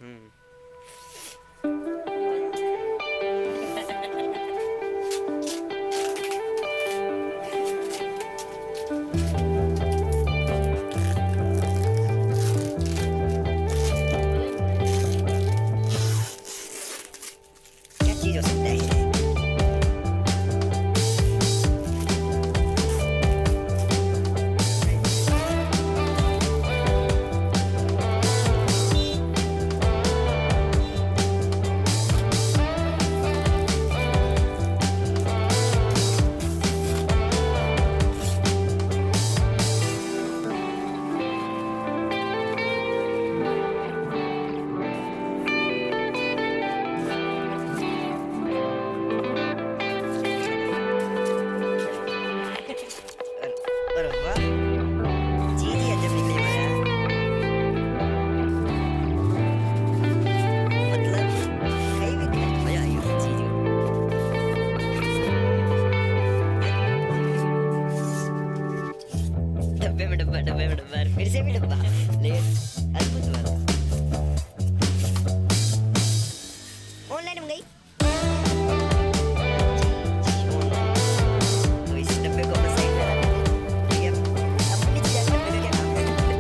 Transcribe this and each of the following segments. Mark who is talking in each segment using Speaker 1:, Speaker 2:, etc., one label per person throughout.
Speaker 1: क्या चीज हो सकता है ये? अरे वाह, चीज ही अजब निकली माया। मतलब कहीं भी गया तो मजा आई होगी चीज को। डब्बे में डब्बा, डब्बे में डब्बा, फिर से भी डब्बा। लेकिन अद्भुत वाला ऑनलाइन मंगाई। तो इस डब्बे को अपना साइड में रख देते हैं। अब नीचे जाकर डब्बे का क्या नाम है?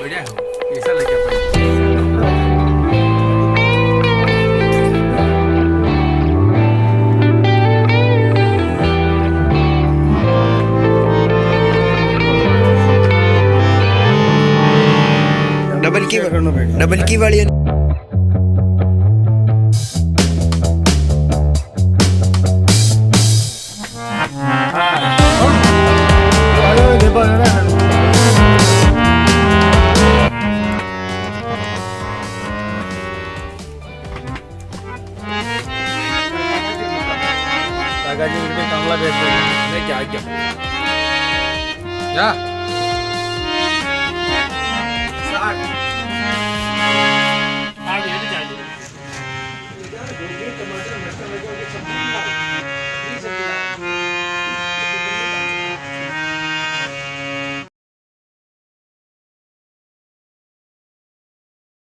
Speaker 2: बढ़िया है, ऐसा लगे अपन।
Speaker 3: डबल की वाली
Speaker 2: काका जी इनके कमला भेज दो। नहीं क्या क्या? क्या?